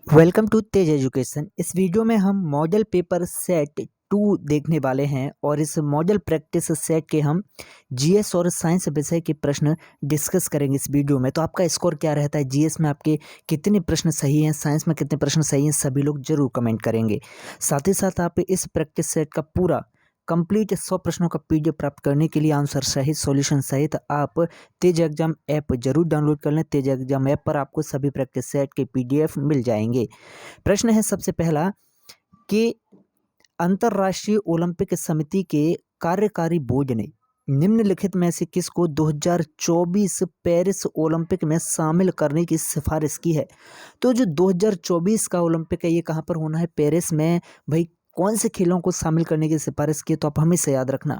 Welcome to Tej education. इस video में हम मॉडल पेपर सेट 2 देखने वाले हैं और इस मॉडल प्रैक्टिस सेट के हम जीएस और साइंस विषय के प्रश्न डिस्कस करेंगे इस वीडियो में। तो आपका स्कोर क्या रहता है, जीएस में आपके कितने प्रश्न सही हैं, साइंस में कितने प्रश्न सही हैं, सभी लोग जरूर कमेंट करेंगे। साथ ही साथ आप इस प्रैक्टिस सेट का पूरा कंप्लीट 100 प्रश्नों का पीडीएफ प्राप्त करने के लिए आंसर सहित सॉल्यूशन सहित आप तेज एग्जाम ऐप जरूर डाउनलोड कर लें। तेज एग्जाम ऐप पर आपको सभी प्रैक्टिस सेट के पीडीएफ मिल जाएंगे। प्रश्न है सबसे पहला कि अंतर्राष्ट्रीय ओलंपिक समिति के कार्यकारी बोर्ड ने निम्नलिखित में से किसको 2024 पेरिस ओलंपिक में शामिल करने की सिफारिश की है। तो जो 2024 का ओलंपिक है ये कहाँ पर होना है, पेरिस में। भाई कौन से खेलों को शामिल करने की सिफारिश की है, तो आप हमेशा याद रखना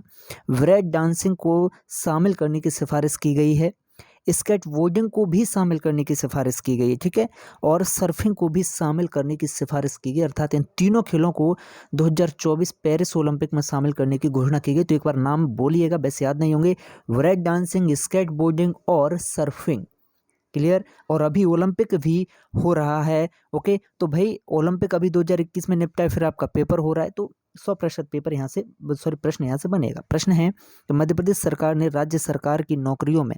ब्रेक डांसिंग को शामिल करने की सिफारिश की गई है, स्केटबोर्डिंग को भी शामिल करने की सिफारिश की गई है, ठीक है, और सर्फिंग को भी शामिल करने की सिफारिश की गई। अर्थात इन तीनों खेलों को 2024 पेरिस ओलंपिक में शामिल करने की घोषणा की गई। तो एक बार नाम बोलिएगा, वैसे याद नहीं होंगे, ब्रेक डांसिंग, स्केटबोर्डिंग और सर्फिंग। क्लियर। और अभी ओलंपिक भी हो रहा है। ओके, तो भाई ओलंपिक अभी 2021 में निपटा है, फिर आपका पेपर हो रहा है, तो 100% पेपर यहाँ से प्रश्न यहाँ से बनेगा। प्रश्न है कि मध्य प्रदेश सरकार ने राज्य सरकार की नौकरियों में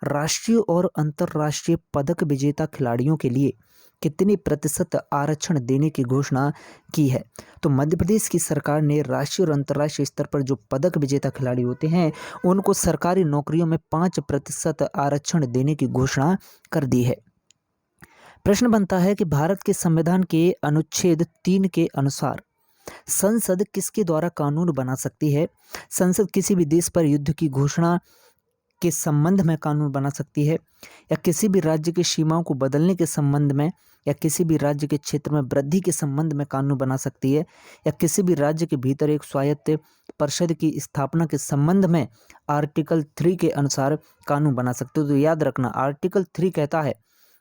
राष्ट्रीय और अंतर्राष्ट्रीय पदक विजेता खिलाड़ियों के लिए कितनी प्रतिशत आरक्षण देने की घोषणा की है। तो मध्य प्रदेश की सरकार ने राष्ट्रीय और अंतर्राष्ट्रीय स्तर पर जो पदक विजेता खिलाड़ी होते हैं उनको सरकारी नौकरियों में 5% आरक्षण देने की घोषणा कर दी है। प्रश्न बनता है कि भारत के संविधान के अनुच्छेद 3 के अनुसार संसद किसके द्वारा कानून बना सकती है। संसद किसी भी देश पर युद्ध की घोषणा के संबंध में कानून बना सकती है, या किसी भी राज्य की सीमाओं को बदलने के संबंध में, या किसी भी राज्य के क्षेत्र में वृद्धि के संबंध में कानून बना सकती है, या किसी भी राज्य के भीतर एक स्वायत्त परिषद की स्थापना के संबंध में आर्टिकल 3 के अनुसार कानून बना सकते हो। तो याद रखना आर्टिकल 3 कहता है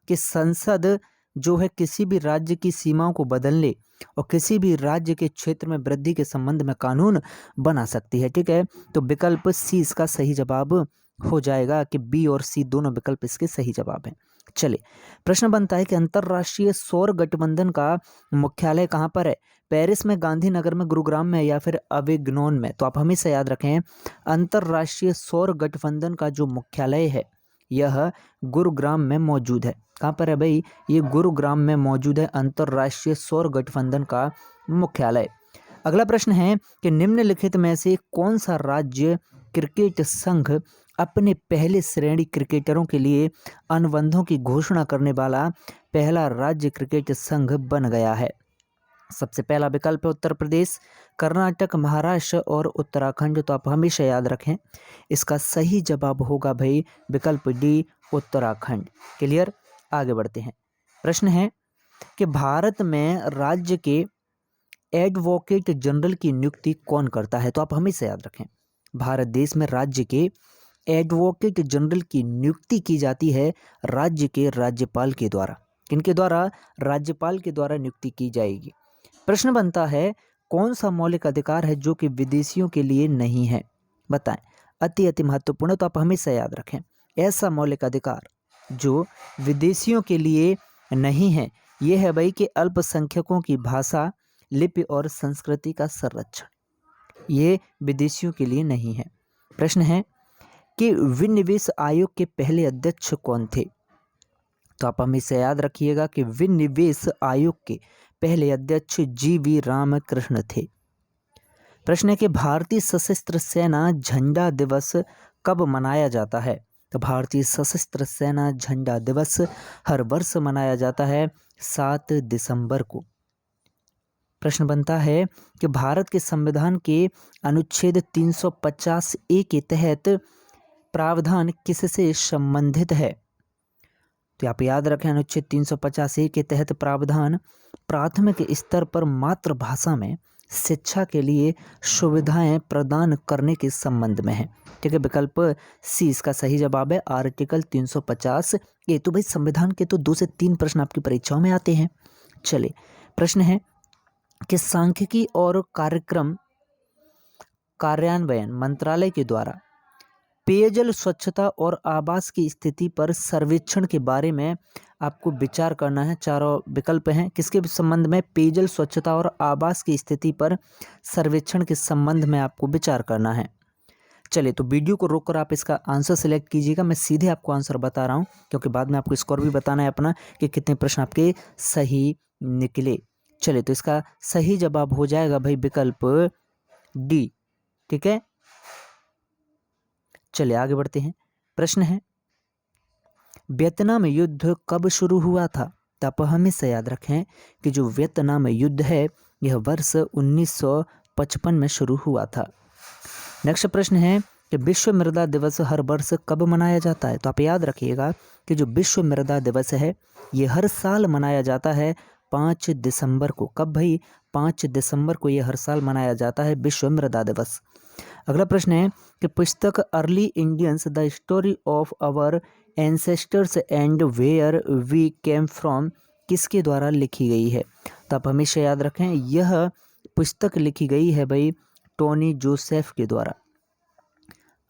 कि संसद जो है किसी भी राज्य की सीमाओं को बदलने और किसी भी राज्य के क्षेत्र में वृद्धि के संबंध में कानून बना सकती है, ठीक है। तो विकल्प सी इसका सही जवाब हो जाएगा कि बी और सी दोनों विकल्प इसके सही जवाब हैं। चलिए, प्रश्न बनता है कि अंतर्राष्ट्रीय सौर गठबंधन का मुख्यालय कहाँ पर है। पेरिस में, गांधीनगर में, गुरुग्राम में, या फिर अविग्नोन में। तो आप हमेशा याद रखें अंतर्राष्ट्रीय सौर गठबंधन का जो मुख्यालय है यह गुरुग्राम में मौजूद है। कहाँ पर है भाई, ये गुरुग्राम में मौजूद है अंतर्राष्ट्रीय सौर गठबंधन का मुख्यालय। अगला प्रश्न है कि निम्नलिखित में से कौन सा राज्य क्रिकेट संघ अपने पहले श्रेणी क्रिकेटरों के लिए अनुबंधों की घोषणा करने वाला पहला राज्य क्रिकेट संघ बन गया है। सबसे पहला विकल्प है उत्तर प्रदेश, कर्नाटक, महाराष्ट्र और उत्तराखंड। तो आप हमेशा याद रखें इसका सही जवाब होगा भाई विकल्प डी, उत्तराखंड। क्लियर। आगे बढ़ते हैं। प्रश्न है कि भारत में राज्य के एडवोकेट जनरल की नियुक्ति कौन करता है। तो आप हमेशा याद रखें भारत देश में राज्य के एडवोकेट जनरल की नियुक्ति की जाती है राज्य के राज्यपाल के द्वारा। किनके द्वारा, राज्यपाल के द्वारा नियुक्ति की जाएगी। प्रश्न बनता है कौन सा मौलिक अधिकार है जो कि विदेशियों के लिए नहीं है, बताएं। अति महत्वपूर्ण, तो आप हमेशा याद रखें ऐसा मौलिक अधिकार जो विदेशियों के लिए नहीं है यह है भाई कि अल्पसंख्यकों की भाषा, लिपि और संस्कृति का संरक्षण, ये विदेशियों के लिए नहीं है। प्रश्न है कि विनिवेश आयोग के पहले अध्यक्ष कौन थे। तो आप हमेशा याद रखिएगा कि विनिवेश आयोग के पहले अध्यक्ष जी.वी. रामकृष्ण थे। प्रश्न है कि भारतीय सशस्त्र सेना झंडा दिवस कब मनाया जाता है। तो भारतीय सशस्त्र सेना झंडा दिवस हर वर्ष मनाया जाता है 7 दिसंबर को। प्रश्न बनता है कि भारत के संविधान के अनुच्छेद 350 ए के तहत प्रावधान किससे संबंधित है। तो आप याद रखें अनुच्छेद 350 के तहत प्रावधान प्राथमिक स्तर पर मातृभाषा में शिक्षा के लिए सुविधाएं प्रदान करने के संबंध में है, ठीक है। विकल्प सी इसका सही जवाब है आर्टिकल 350 ए। तो भाई संविधान के तो 2 से 3 प्रश्न आपकी परीक्षाओं में आते हैं। चलिए, प्रश्न है कि सांख्यिकी और कार्यक्रम कार्यान्वयन मंत्रालय के द्वारा पेयजल स्वच्छता और आवास की स्थिति पर सर्वेक्षण के बारे में आपको विचार करना है। चारों विकल्प हैं किसके संबंध में? पेयजल स्वच्छता और आवास की स्थिति पर सर्वेक्षण के संबंध में आपको विचार करना है। चलिए तो वीडियो को रोककर आप इसका आंसर सेलेक्ट कीजिएगा। मैं सीधे आपको आंसर बता रहा हूँ क्योंकि बाद में आपको स्कोर भी बताना है अपना कि कितने प्रश्न आपके सही निकले। चलिए तो इसका सही जवाब हो जाएगा भाई विकल्प डी। ठीक है, चलिए आगे बढ़ते हैं। प्रश्न है वियतनाम युद्ध कब शुरू हुआ था? तो आप हमेशा याद रखें कि जो वियतनाम युद्ध है यह वर्ष 1955 में शुरू हुआ था। नेक्स्ट प्रश्न है कि विश्व मृदा दिवस हर वर्ष कब मनाया जाता है? तो आप याद रखिएगा कि जो विश्व मृदा दिवस है ये हर साल मनाया जाता है 5 दिसंबर को। कब भाई? 5 दिसंबर को ये हर साल मनाया जाता है विश्व मृदा दिवस। अगला प्रश्न है कि पुस्तक early Indians the story of our ancestors and where we came from किसके द्वारा लिखी गई है? तो आप हमेशा याद रखें यह पुस्तक लिखी गई है भाई टोनी जोसेफ के द्वारा।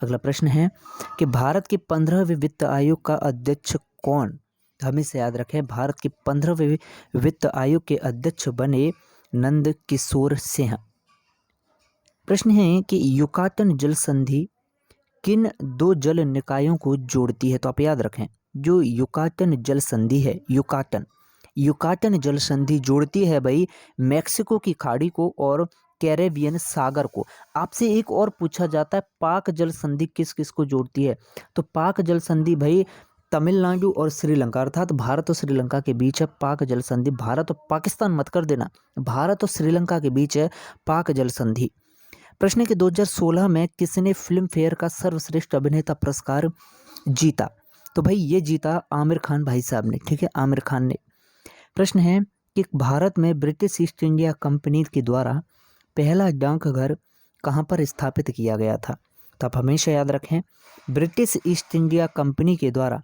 अगला प्रश्न है कि भारत के 15वें वित्त आयोग का अध्यक्ष कौन? हमेशा याद रखें भारत के 15वें वित्त आयोग के अध्यक्ष बने नंद किशोर सिंह। प्रश्न है कि युकाटन जल संधि किन दो जल निकायों को जोड़ती है? तो आप याद रखें जो युकाटन जल संधि है युकाटन जल संधि जोड़ती है भाई मैक्सिको की खाड़ी को और कैरेबियन सागर को। आपसे एक और पूछा जाता है पाक जल संधि किस किस को जोड़ती है? तो पाक जल संधि भाई तमिलनाडु और श्रीलंका अर्थात भारत और श्रीलंका के बीच है पाक जल संधि। भारत और पाकिस्तान मत कर देना, भारत और श्रीलंका के बीच है पाक जल संधि। प्रश्न है कि 2016 में किसने फिल्म फेयर का सर्वश्रेष्ठ अभिनेता पुरस्कार जीता? तो भाई ये जीता आमिर खान भाई साहब ने। ठीक है, आमिर खान ने। प्रश्न है कि भारत में ब्रिटिश ईस्ट इंडिया कंपनी के द्वारा पहला डाकघर कहाँ पर स्थापित किया गया था? तो आप हमेशा याद रखें ब्रिटिश ईस्ट इंडिया कंपनी के द्वारा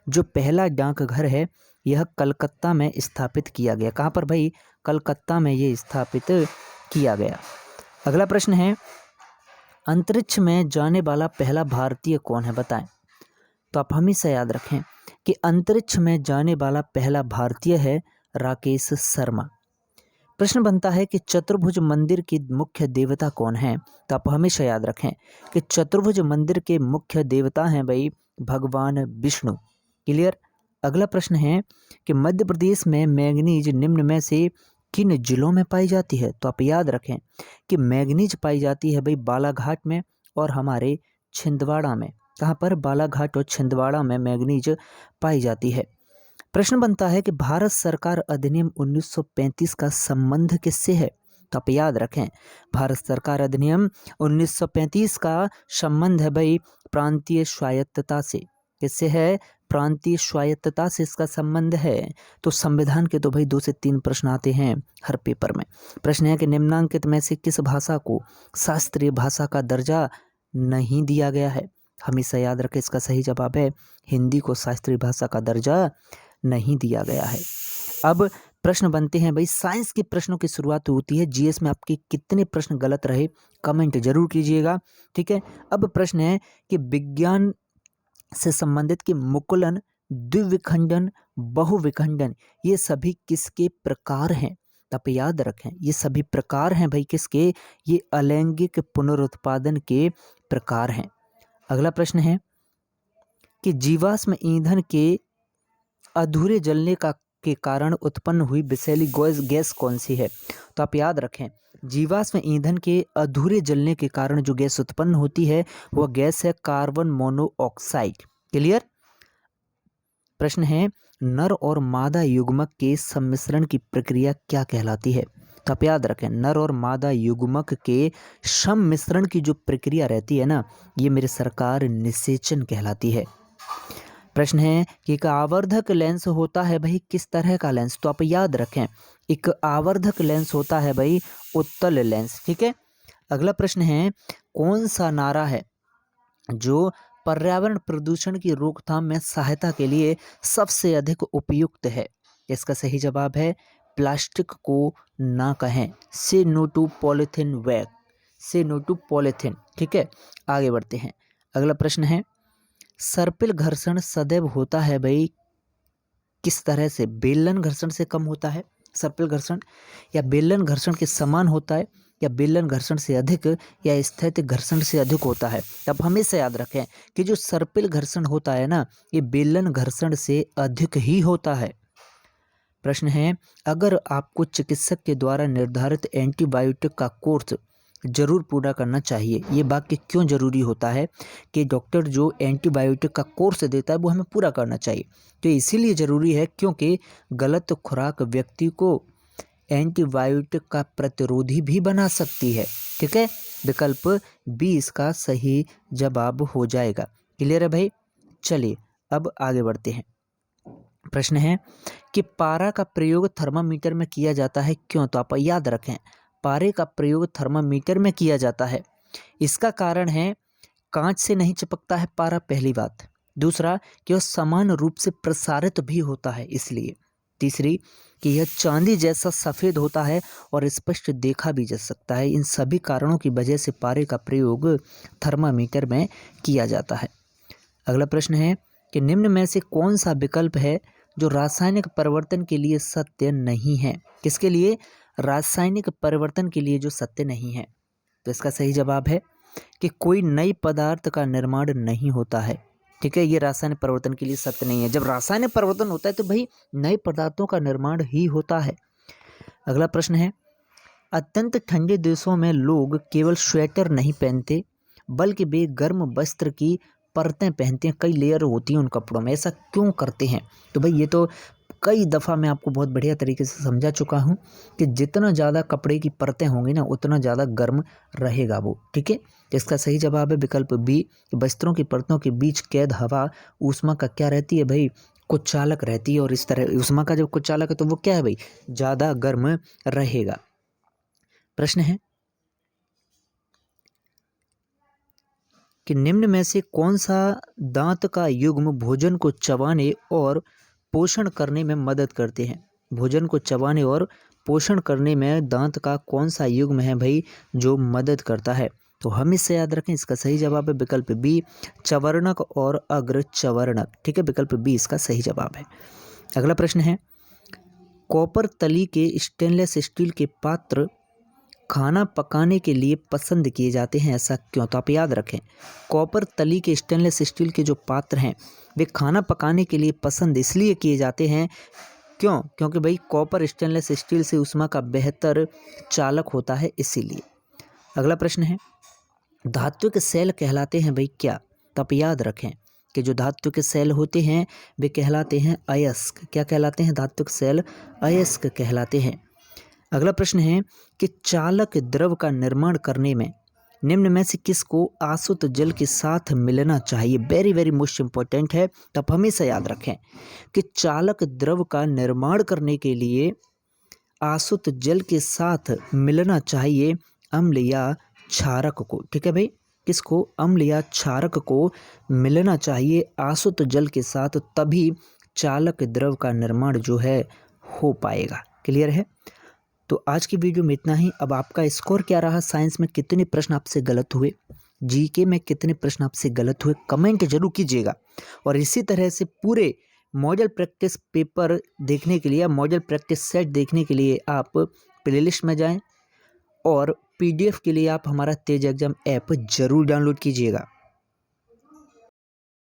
जो पहला डाकघर है यह कलकत्ता में स्थापित किया गया। कहाँ पर भाई? कलकत्ता में ये स्थापित किया गया। अगला प्रश्न है अंतरिक्ष में जाने वाला पहला भारतीय कौन है बताएं? तो आप हमेशा याद रखें कि अंतरिक्ष में जाने वाला पहला भारतीय है राकेश शर्मा। प्रश्न बनता है कि चतुर्भुज मंदिर की मुख्य देवता कौन है? तो आप हमेशा याद रखें कि चतुर्भुज मंदिर के मुख्य देवता हैं भाई भगवान विष्णु। क्लियर। अगला प्रश्न है कि मध्य प्रदेश में मैंगनीज निम्न में से किन जिलों में पाई जाती है? तो आप याद रखें कि मैंगनीज पाई जाती है भाई बालाघाट में और हमारे छिंदवाड़ा में। कहाँ पर? बालाघाट और छिंदवाड़ा में मैंगनीज पाई जाती है। प्रश्न बनता है कि भारत सरकार अधिनियम 1935 का संबंध किससे है? तो आप याद रखें भारत सरकार अधिनियम 1935 का संबंध है भाई प्रांतीय स्वायत्तता से। किससे है? प्रांतीय स्वायत्तता से इसका संबंध है। तो संविधान के तो भाई 2 से 3 प्रश्न आते हैं हर पेपर में। प्रश्न है कि निम्नांकित में से किस भाषा को शास्त्रीय भाषा का दर्जा नहीं दिया गया है? हमेशा याद रखें इसका सही जवाब है हिंदी को शास्त्रीय भाषा का दर्जा नहीं दिया गया है। अब प्रश्न बनते हैं भाई साइंस के प्रश्नों की शुरुआत होती है। जीएस में आपके कितने प्रश्न गलत रहे कमेंट जरूर कीजिएगा। ठीक है, अब प्रश्न है कि विज्ञान से संबंधित कि मुकुलन, द्विविखंडन, बहुविखंडन ये सभी किसके प्रकार हैं? तो आप याद रखें ये सभी प्रकार हैं भाई किसके? ये अलैंगिक पुनरुत्पादन के प्रकार हैं। अगला प्रश्न है कि जीवाश्म ईंधन के अधूरे जलने के कारण उत्पन्न हुई विषैली गैस कौन सी है? तो आप याद रखें जीवाश्म ईंधन के अधूरे जलने के कारण जो गैस उत्पन्न होती है वह गैस है कार्बन मोनोऑक्साइड। क्लियर। प्रश्न है नर और मादा युग्मक के सम्मिश्रण की प्रक्रिया क्या कहलाती है? तो आप याद रखें नर और मादा युग्मक के सम्मिश्रण की जो प्रक्रिया रहती है ना ये मेरे सरकार निषेचन कहलाती है। प्रश्न है कि एक आवर्धक लेंस होता है भाई किस तरह का लेंस? तो आप याद रखें एक आवर्धक लेंस होता है भाई उत्तल लेंस। ठीक है। अगला प्रश्न है कौन सा नारा है जो पर्यावरण प्रदूषण की रोकथाम में सहायता के लिए सबसे अधिक उपयुक्त है? इसका सही जवाब है प्लास्टिक को ना कहें, से नो टू पॉलीथीन बैग, से नो टू पॉलीथीन। ठीक है, आगे बढ़ते हैं। अगला प्रश्न है सर्पिल घर्षण सदैव होता है भाई किस तरह से, बेलन घर्षण से कम होता है सर्पिल घर्षण, या बेलन घर्षण के समान होता है, या बेलन घर्षण से अधिक, या स्थैतिक घर्षण से अधिक होता है। अब हमेशा याद रखें कि जो सर्पिल घर्षण होता है ना, ये बेलन घर्षण से अधिक ही होता है। प्रश्न है, अगर आपको चिकित्सक के द्वारा निर्धारित एंटीबायोटिक का कोर्स जरूर पूरा करना चाहिए, ये वाक्य क्यों जरूरी होता है कि डॉक्टर जो एंटीबायोटिक का कोर्स देता है वो हमें पूरा करना चाहिए? तो इसीलिए ज़रूरी है क्योंकि गलत खुराक व्यक्ति को एंटीबायोटिक का प्रतिरोधी भी बना सकती है। ठीक है, विकल्प बी इसका सही जवाब हो जाएगा। क्लियर है भाई? चलिए अब आगे बढ़ते हैं। प्रश्न है कि पारा का प्रयोग थर्मामीटर में किया जाता है क्यों? तो आप याद रखें, पारे का प्रयोग थर्मामीटर में किया जाता है। इसका कारण है कांच से नहीं चिपकता है पारा, पहली बात। दूसरा कि वह समान रूप से प्रसारित भी होता है इसलिए। तीसरी कि यह चांदी जैसा सफ़ेद होता है और स्पष्ट देखा भी जा सकता है। इन सभी कारणों की वजह से पारे का प्रयोग थर्मामीटर में किया जाता है। अगला प्रश्न है कि निम्न में से कौन सा विकल्प है जो रासायनिक परिवर्तन के लिए सत्य नहीं है? किसके लिए? रासायनिक परिवर्तन के लिए जो सत्य नहीं है। तो इसका सही जवाब है कि कोई नई पदार्थ का निर्माण नहीं होता है। ठीक है, ये रासायनिक परिवर्तन के लिए सत्य नहीं है। जब रासायनिक परिवर्तन होता है तो भाई नए पदार्थों का निर्माण ही होता है। अगला प्रश्न है, अत्यंत ठंडे देशों में लोग केवल स्वेटर नहीं पहनते बल्कि वे गर्म वस्त्र की परतें पहनते हैं, कई लेयर होती हैं उन कपड़ों में। ऐसा क्यों करते हैं? तो भाई ये तो कई दफ़ा मैं आपको बहुत बढ़िया तरीके से समझा चुका हूँ कि जितना ज़्यादा कपड़े की परतें होंगी ना उतना ज़्यादा गर्म रहेगा वो। ठीक है, इसका सही जवाब है विकल्प बी, वस्त्रों की परतों के बीच कैद हवा ऊष्मा का क्या रहती है भाई? कुचालक रहती है। और इस तरह ऊष्मा का जब कुचालक है तो वो क्या है भाई? ज़्यादा गर्म रहेगा। प्रश्न है कि निम्न में से कौन सा दांत का युग्म भोजन को चबाने और पोषण करने में मदद करते हैं? भोजन को चबाने और पोषण करने में दांत का कौन सा युग्म है भाई जो मदद करता है? तो हम इससे याद रखें, इसका सही जवाब है विकल्प बी, चवर्णक और अग्र चवर्णक। ठीक है, विकल्प बी इसका सही जवाब है। अगला प्रश्न है, कॉपर तली के स्टेनलेस स्टील के पात्र खाना पकाने के लिए पसंद किए जाते हैं, ऐसा क्यों? तो आप याद रखें, कॉपर तली के स्टेनलेस स्टील के जो पात्र हैं वे खाना पकाने के लिए पसंद इसलिए किए जाते हैं क्यों? क्योंकि भाई कॉपर स्टेनलेस स्टील से ऊष्मा का बेहतर चालक होता है, इसीलिए। अगला प्रश्न है, धात्विक सेल कहलाते हैं भाई क्या? तो आप याद रखें कि जो धात्विक सेल होते हैं वे कहलाते हैं अयस्क। क्या कहलाते हैं? धात्विक सेल अयस्क कहलाते हैं। अगला प्रश्न है कि चालक द्रव का निर्माण करने में निम्न में से किसको आसुत जल के साथ मिलना चाहिए? वेरी वेरी मोस्ट इंपॉर्टेंट है, तो आप हमेशा याद रखें कि चालक द्रव का निर्माण करने के लिए आसुत जल के साथ मिलना चाहिए अम्ल या क्षारक को। ठीक है भाई, किसको? अम्ल या क्षारक को मिलना चाहिए आसुत जल के साथ, तभी चालक द्रव का निर्माण जो है हो पाएगा। क्लियर है? तो आज की वीडियो में इतना ही। अब आपका स्कोर क्या रहा? साइंस में कितने प्रश्न आपसे गलत हुए, जीके में कितने प्रश्न आपसे गलत हुए, कमेंट जरूर कीजिएगा। और इसी तरह से पूरे मॉडल प्रैक्टिस पेपर देखने के लिए या मॉडल प्रैक्टिस सेट देखने के लिए आप प्लेलिस्ट में जाएं और पीडीएफ के लिए आप हमारा तेज एग्जाम ऐप जरूर डाउनलोड कीजिएगा।